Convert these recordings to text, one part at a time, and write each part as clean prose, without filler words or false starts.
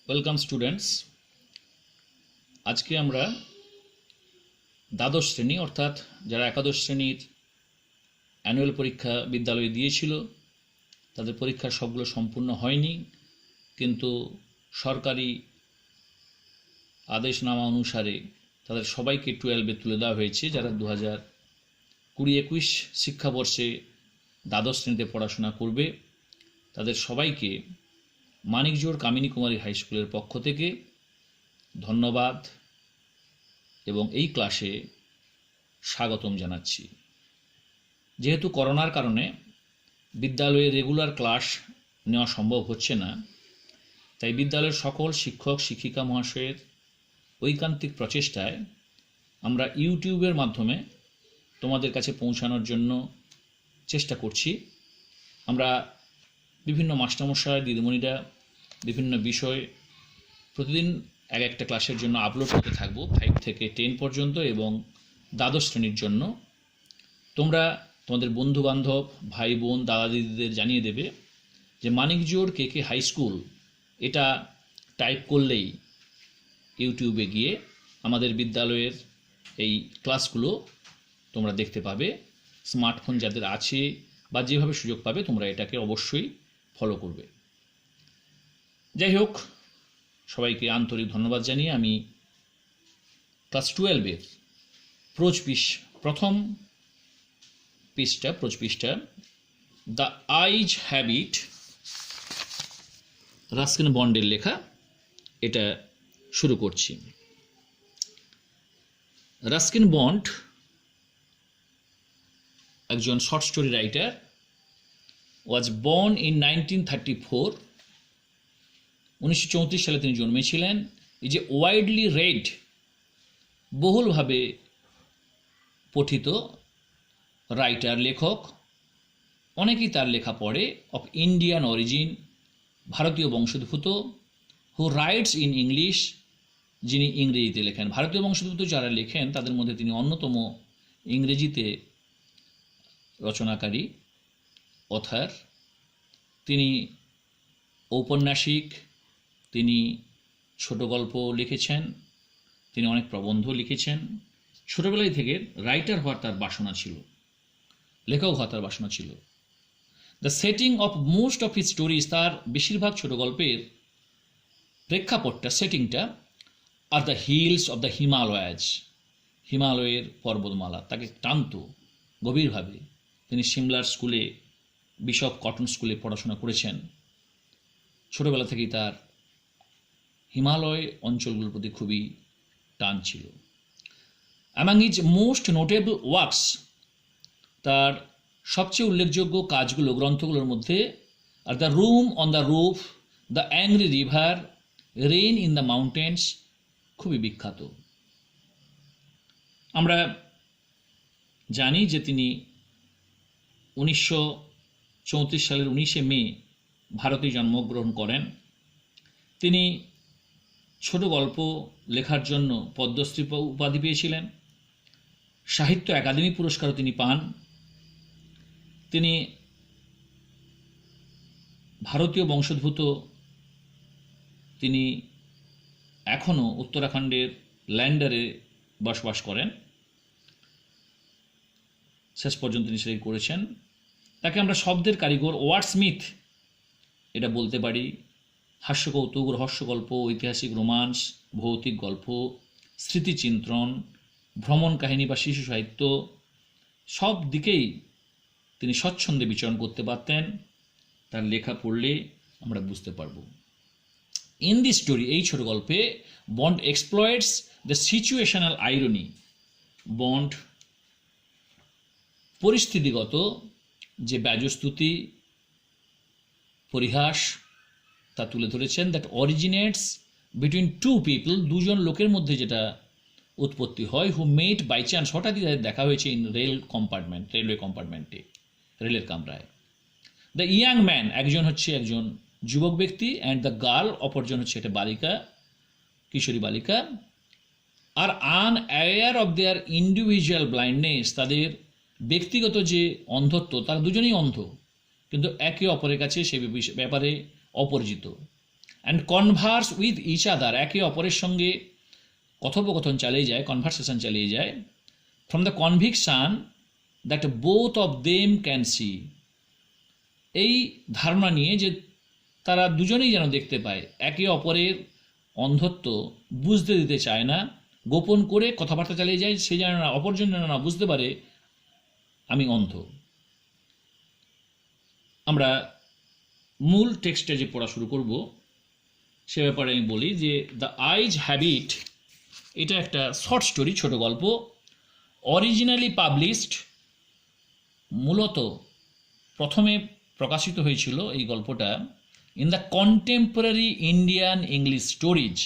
Welcome students. আজকে আমরা দ্বাদশ শ্রেণী অর্থাৎ যারা একাদশ শ্রেণীর অ্যানুয়াল পরীক্ষা বিদ্যালয়ে দিয়েছিল তাদের পরীক্ষা সবগুলো সম্পূর্ণ হয়নি, কিন্তু সরকারি আদেশনামা অনুসারে তাদের সবাইকে 12-এ তুলে দেওয়া হয়েছে। যারা 2020-21 শিক্ষাবর্ষে দ্বাদশ শ্রেণীতে পড়াশোনা করবে তাদের সবাইকে মানিকজোড় কামিনী কুমারী হাই স্কুলের পক্ষ থেকে ধন্যবাদ এবং এই ক্লাসে স্বাগতম জানাচ্ছি। যেহেতু করোনার কারণে বিদ্যালয়ে রেগুলার ক্লাস নেওয়া সম্ভব হচ্ছে না, তাই বিদ্যালয়ের সকল শিক্ষক শিক্ষিকা মহাশয়ের ঐকান্তিক প্রচেষ্টায় আমরা ইউটিউবের মাধ্যমে তোমাদের কাছে পৌঁছানোর জন্য চেষ্টা করছি। আমরা বিভিন্ন মাস্টারমশাই দিদিমণিরা বিভিন্ন বিষয় প্রতিদিন এক একটা ক্লাসের জন্য আপলোড করতে থাকবো, 5 থেকে 10 পর্যন্ত এবং দ্বাদশ শ্রেণীর জন্য। তোমরা তোমাদের বন্ধুবান্ধব ভাই বোন দাদা দিদিদের জানিয়ে দেবে যে মানিকজোড় কেকে হাই স্কুল এটা টাইপ করলেই ইউটিউবে গিয়ে আমাদের বিদ্যালয়ের এই ক্লাসগুলো তোমরা দেখতে পাবে। স্মার্টফোন যাদের আছে বা যেভাবে সুযোগ পাবে তোমরা এটাকে অবশ্যই ফলো করবে। যাই হোক, সবাইকে আন্তরিক ধন্যবাদ জানিয়ে আমি ক্লাস 12-এর প্রথম পৃষ্ঠা দ্য আইজ হ্যাবিট, রাস্কিন বন্ডের লেখা, এটা শুরু করছি। রাস্কিন বন্ড একজন short story writer, was born in 1934, 1934 সালে তিনি জন্মেছিলেন। এই যে ওয়াইডলি রেড, বহুলভাবে পঠিত রাইটার, লেখক, অনেকেই তার লেখা পড়ে, অফ ইন্ডিয়ান অরিজিন, ভারতীয় বংশোদ্ভূত, হু রাইটস ইন ইংলিশ, যিনি ইংরেজিতে লেখেন। ভারতীয় বংশোদ্ভূত যারা লেখেন তাদের মধ্যে তিনি অন্যতম ইংরেজিতে রচনাকারী অথার। তিনি ঔপন্যাসিক, তিনি ছোট গল্প লিখেছেন, তিনি অনেক প্রবন্ধ লিখেছেন। ছোটবেলায় থেকে রাইটার হওয়ার তার বাসনা ছিল, লেখক হওয়ার তার বাসনা ছিল। The setting of most of his stories, তার বেশিরভাগ ছোট গল্পের প্রেক্ষাপটটা, সেটিংটা, আর the hills of the Himalayas, হিমালয়ের পর্বতমালা তাকে টানত গভীরভাবে। তিনি সিমলার স্কুলে, বিশপ কটন স্কুলে পড়াশোনা করেছেন। ছোটবেলা থেকেই তার হিমালয় অঞ্চলগুলোর প্রতি খুবই টান ছিল। Among his most notable works, তার সবচেয়ে উল্লেখযোগ্য কাজগুলো, গ্রন্থগুলোর মধ্যে আর the room on the roof, the angry river, rain in the mountains খুবই বিখ্যাত। আমরা জানি যে তিনি 1934 সালের 19শে মে ভারতে জন্মগ্রহণ করেন। তিনি ছোট গল্প লেখার জন্য পদ্মশ্রী উপাধি পেয়েছিলেন, সাহিত্য একাডেমি পুরস্কারও তিনি পান। তিনি ভারতীয় বংশোদ্ভূত, তিনি এখনও উত্তরাখণ্ডের ল্যান্ডারে বসবাস করেন, শেষ পর্যন্ত তিনি সেটাই করেছেন। তাকে আমরা শব্দের কারিগর, ওয়ার্ডস্মিথ এটা বলতে পারি। হাস্যকৌতুক, রহস্যগল্প, ঐতিহাসিক রোমান্স, ভৌতিক গল্প, স্মৃতিচিন্তন, ভ্রমণ কাহিনী বা শিশু সাহিত্য, সব দিকেই তিনি স্বচ্ছন্দে বিচরণ করতে পারতেন। তার লেখা পড়লে আমরা বুঝতে পারব। ইন দি স্টোরি, এই ছোট গল্পে, Bond exploits the situational irony, Bond পরিস্থিতিগত যে ব্যজস্তুতি, পরিহাস তা তুলে ধরেছেন। That originates between two people, দুজন লোকের মধ্যে যেটা উৎপত্তি হয়, হু মেট বাই চান্স, হঠাৎই তাদের দেখা হয়েছে ইন রেলওয়ে কম্পার্টমেন্টে, রেলের কামরায়। দ্য ইয়াং ম্যান, একজন হচ্ছে একজন যুবক ব্যক্তি, অ্যান্ড দ্য গার্ল, অপরজন হচ্ছে একটা বালিকা, কিশোরী বালিকা, আর আনঅ্যাওয়্যার অফ দেয়ার ইন্ডিভিজুয়াল ব্লাইন্ডনেস, তাদের ব্যক্তিগত যে অন্ধত্ব, তারা দুজনেই অন্ধ কিন্তু একে অপরের কাছে সে ব্যাপারে অপরিচিত। And converse with each other, একে অপরের সঙ্গে কথোপকথন চালিয়ে যায়, কনভারসেশন চালিয়ে যায়, from the conviction that both of them can see, এই ধারণা নিয়ে যে তারা দুজনেই যেন দেখতে পায়, একে অপরের অন্ধত্ব বুঝতে দিতে চায় না, গোপন করে কথাবার্তা চালিয়ে যায়, সে যেন না অপরজন যেন না বুঝতে পারে আমি অন্ধ। আমরা মূল টেক্সটে যে পড়া শুরু করব সে ব্যাপারে আমি বলি যে দ্য আইজ হ্যাবিট, এটা একটা শর্ট স্টোরি, ছোট গল্প, অরিজিনালি পাবলিশড, মূলত প্রথমে প্রকাশিত হয়েছিল এই গল্পটা in the contemporary Indian English stories,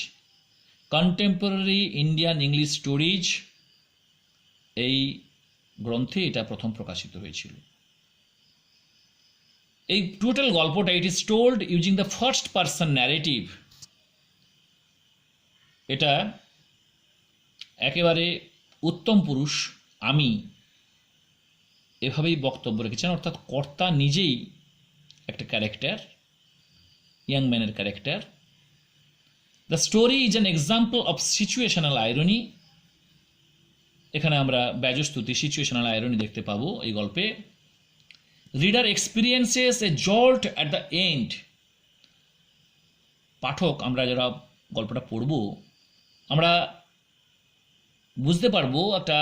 contemporary Indian English stories এই গ্রন্থে এটা প্রথম প্রকাশিত হয়েছিল। এই টোটাল গল্পটা it is told using the first person narrative, এটা একেবারে উত্তম পুরুষ আমি এভাবেই বক্তব্য রেখেছেন, অর্থাৎ কর্তা নিজেই একটা ক্যারেক্টার, ইয়াং ম্যানের character. The story is an example of situational irony, এখানে আমরা ব্যাজস্তুতি সিচুয়েশনাল আইরনি দেখতে পাবো এই গল্পে। Reader experiences a jolt at the end, পাঠক আমরা যারা গল্পটা পড়ব আমরা বুঝতে পারবো, একটা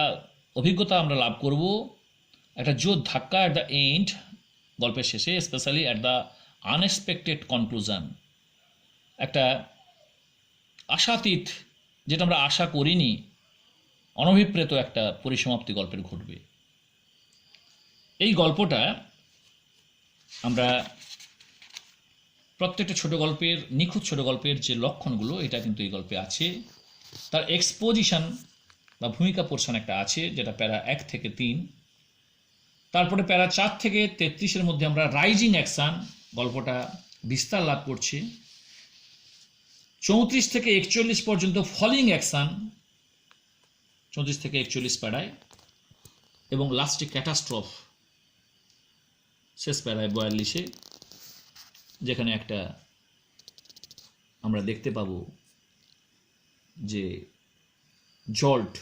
অভিজ্ঞতা আমরা লাভ করব, একটা জোর ধাক্কা অ্যাট দ্য এন্ড, গল্পের শেষে, specially at the unexpected conclusion, একটা আশাতীত, যেটা আমরা আশা করিনি, অনভিপ্রেত একটা পরিসমাপ্তি গল্পের ঘটবে। এই গল্পটা আমরা প্রত্যেকটা ছোট গল্পের, নিখুঁত ছোট গল্পের যে লক্ষণগুলো এটা কিন্তু এই গল্পে আছে। তার এক্সপোজিশন বা ভূমিকা পোর্শন একটা আছে যেটা প্যারা 1 থেকে 3, তারপরে প্যারা 4 থেকে 33-এর মধ্যে আমরা রাইজিং অ্যাকশান, গল্পটা বিস্তার লাভ করছে। 34 থেকে 41 পর্যন্ত ফলিং অ্যাকশান, 34 থেকে 41 প্যারায়, এবং লাস্টে ক্যাটাস্ট্রফ শেষ প্যারায় 42-এ, যেখানে একটা আমরা দেখতে পাবো যে জল্ট,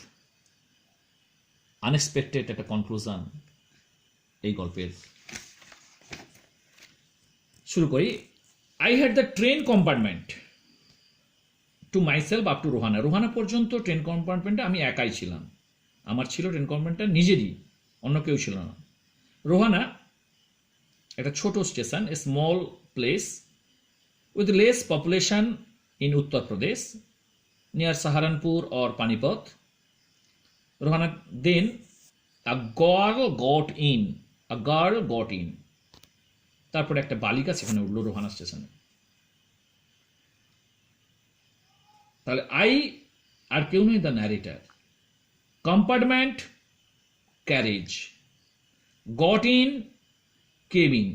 আনএক্সপেক্টেড একটা কনক্লুশন এই গল্পের। শুরু করি। I had the train compartment to myself up to Rohana, Rohana পর্যন্ত ট্রেন কম্পার্টমেন্টে আমি একাই ছিলাম, আমার ছিল ট্রেন কম্পার্টমেন্টটা নিজেরই, অন্য কেউ ছিল না। রোহানা একটা ছোট station, a small place with less population in Uttar Pradesh, near Saharanpur or Panipat. Rohana, then a girl got in, তারপরে একটা বালিকা সেখানে উঠলো রোহানা স্টেশনে। তাহলে আই আর কেউ নেই, the narrator, compartment carriage, got in cabin,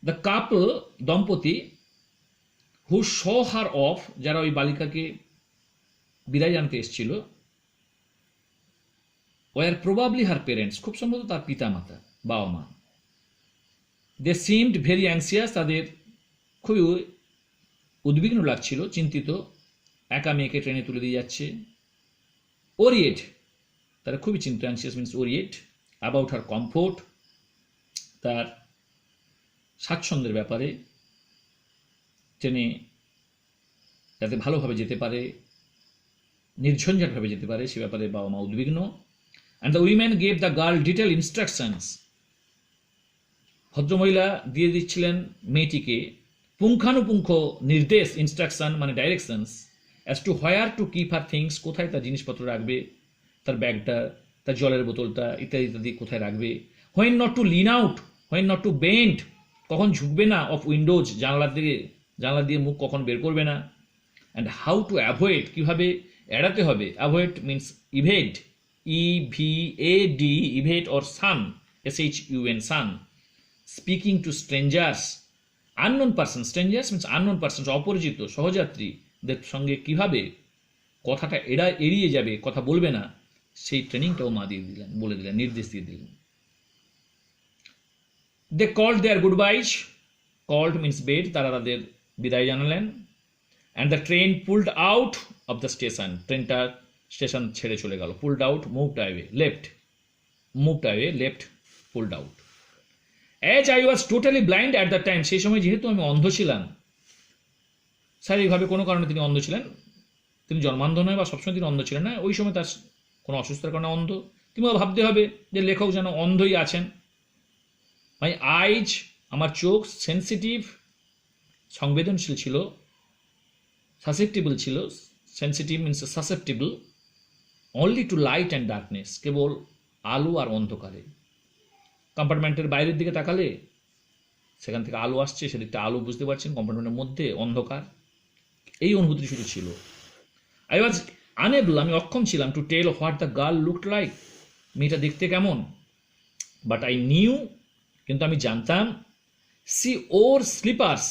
the কাপল দম্পতি, হু শো হার অফ, যারা ওই বালিকাকে বিদায় জানতে এসেছিল, ওয়ার প্রবাবলি হার পেরেন্টস, খুব সম্ভবত তার পিতা মাতা, বাবা মা। দে সিমড ভেরি অ্যাংসিয়াস, তাদের খুবই উদ্বিগ্ন লাগছিল, চিন্তিত, একা মেয়েকে ট্রেনে তুলে দিয়ে যাচ্ছে। ওরিয়েট, তারা খুবই চিন্তিত, anxious means worried, about her comfort, তার স্বাচ্ছন্দ্যের ব্যাপারে, ট্রেনে যাতে ভালোভাবে যেতে পারে, নির্ঝঞ্ঝাটভাবে যেতে পারে সে ব্যাপারে বাবা মা উদ্বিগ্ন। And the women gave the girl detail instructions, ভদ্রমহিলা দিয়ে দিচ্ছিলেন মেয়েটিকে পুঙ্খানুপুঙ্খ নির্দেশ, ইনস্ট্রাকশন মানে directions, as to where to keep her things, কোথায় তার জিনিসপত্র রাখবে, তার ব্যাগটা, তার জলের বোতলটা ইত্যাদি ইত্যাদি কোথায় রাখবে। When not to lean out, when not to bend, কখন ঝুঁকবে না, অফ উইন্ডোজ, জানলা দিয়ে মুখ কখন বের করবে না। অ্যান্ড হাউ টু অ্যাভয়েড, কীভাবে এড়াতে হবে, avoid means evade, EVAD, evade or shun, SHUN, shun, speaking to strangers, unknown person, strangers means unknown person, অপরিচিত সহযাত্রীদের সঙ্গে কিভাবে কথাটা এড়িয়ে যাবে, কথা বলবে না, সেই ট্রেনিংটাও মা দিয়ে দিলেন, বলে দিলেন, নির্দেশ দিয়ে দিলেন। They called their goodbyes, called means bade, তারা তাদের বিদায় জানালেন। And the train pulled out of the station, ট্রেনটা স্টেশন ছেড়ে চলে গেল। Pulled out, moved away, left, moved away, left, pulled out. As I was totally blind at the time, সেই সময় যেহেতু আমি অন্ধ ছিলাম, শারীরিকভাবে কোনো কারণে তিনি অন্ধ ছিলেন, তিনি জন্মান্ধ নয় বা সবসময় তিনি অন্ধ ছিলেন না, ওই সময় তার কোনো অসুস্থতার কারণে অন্ধ। তিনি ভাবতে হবে যে লেখক যেন অন্ধই আছেন। মাই আইজ, আমার চোখ, সেন্সিটিভ, সংবেদনশীল ছিল, সাসেপ্টিবল ছিল, sensitive means susceptible, only to light and darkness, কেবল আলো আর অন্ধকারে। কম্পার্টমেন্টের বাইরের দিকে তাকালে সেখান থেকে আলো আসছে, সেদিকটা আলো বুঝতে পারছেন, কম্পার্টমেন্টের মধ্যে অন্ধকার, এই অনুভূতি শুধু ছিল। আই ওয়াজ আনএবল, আমি অক্ষম ছিলাম, to tell what the girl looked like, মেয়েটা দেখতে কেমন। বাট আই নিউ, কিন্তু আমি জানতাম, সি ওর স্লিপার্স,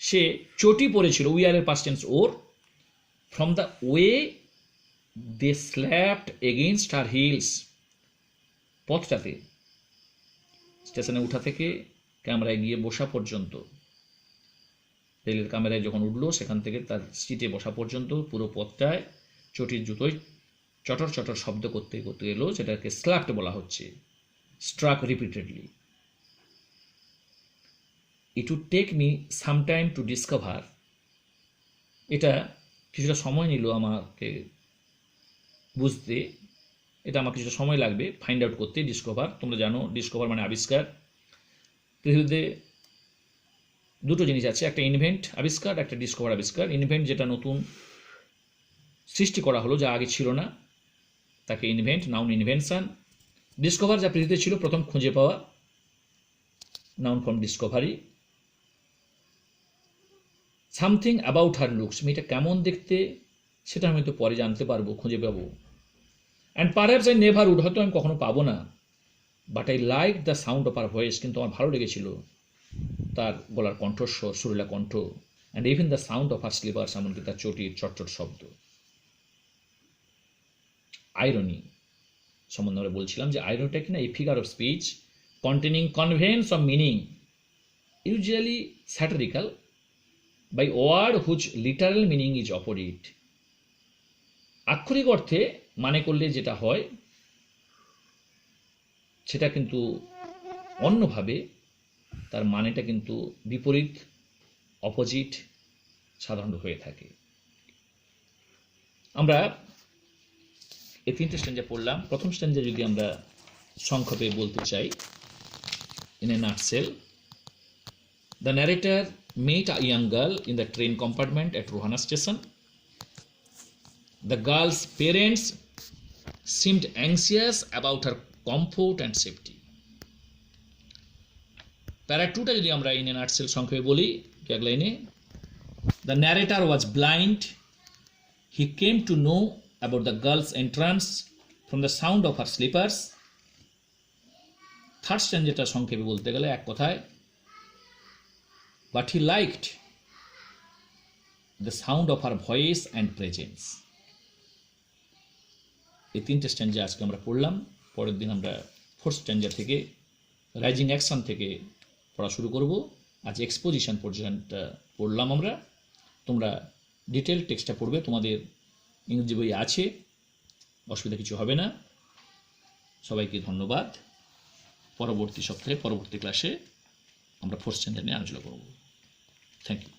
সে চটি পরেছিল, উই আর এর past tense wore, from the way they slapped against her heels, পথটাতে স্টেশনে উঠা থেকে ক্যামেরায় গিয়ে বসা পর্যন্ত, রেলের ক্যামেরায় যখন উঠলো সেখান থেকে তার সিটে বসা পর্যন্ত পুরো পথটায় চটির জুতোয় চটর চটর শব্দ করতে করতে এলো, যেটাকে স্ল্যাপড বলা হচ্ছে, struck repeatedly. It would take me some time to discover, এটা কিছুটা সময় নিল আমাকে বুঝতে, এটা আমার কিছুটা সময় লাগবে ফাইন্ড আউট করতে। ডিসকভার, তোমরা জানো ডিসকভার মানে আবিষ্কার। পৃথিবীতে দুটো জিনিস আছে, একটা ইনভেন্ট আবিষ্কার, একটা ডিসকভার আবিষ্কার। ইনভেন্ট যেটা নতুন সৃষ্টি করা হলো, যা আগে ছিল না, তাকে ইনভেন্ট, নাউন ইনভেনশন। ডিসকভার যা পৃথিবীতে ছিল প্রথম খুঁজে পাওয়া, noun form Discovery. Something about her looks, মেয়েটা কেমন দেখতে সেটা আমি তো পরে জানতে পারবো, খুঁজে পাবো। And perhaps I never would, হয়তো আমি কখনো পাবো না। But I like the sound of her voice, কিন্তু আমার ভালো লেগেছিল তার গলার কণ্ঠস্বর, সুরেলা কণ্ঠ। And even the sound of her slippers, এমনকি তার চটির চটচট শব্দ। আইরনি সম্বন্ধে আমরা বলছিলাম যে আইরনিটা কিনা এই figure of speech containing converse of meaning, usually satirical, by word whose literal meaning is opposite. আক্ষরিক অর্থে মানে করলে যেটা হয় সেটা কিন্তু অন্যভাবে তার মানেটা কিন্তু বিপরীত, অপোজিট সাধারণত হয়ে থাকে। আমরা এই তিনটে স্ট্যান্জা পড়লাম। প্রথম স্ট্যান্জা যদি আমরা সংক্ষেপে বলতে চাই, in a nutshell, the narrator met a young girl in the train compartment at Rohana station. The girl's parents seemed anxious about her comfort and safety. প্যারা 2টা যদি আমরা ইন এ নাটসেল সংক্ষেপে বলি, এক লাইনে, the narrator was blind. He came to know about the girl's entrance from the sound of her slippers. Third স্ট্যান্জাটা সংক্ষেপে বলতে গেলে এক কথায়, but he liked the sound of her voice and presence. এই তিনটে স্ট্যান্জা আজকে আমরা পড়লাম। পরের দিন আমরা ফোর্থ স্ট্যান্জা থেকে, রাইজিং অ্যাকশন থেকে পড়া শুরু করব। আজ এক্সপোজিশন পর্যন্ত পড়লাম আমরা। তোমরা ডিটেল টেক্সটটা পড়বে, তোমাদের ইংরেজি বই আছে, অসুবিধা কিছু হবে না। সবাইকে ধন্যবাদ। পরবর্তী সপ্তাহে পরবর্তী ক্লাসে আমরা ফোর্থ স্ট্যান্ডার্ড নিয়ে আলোচনা করব। Thank you.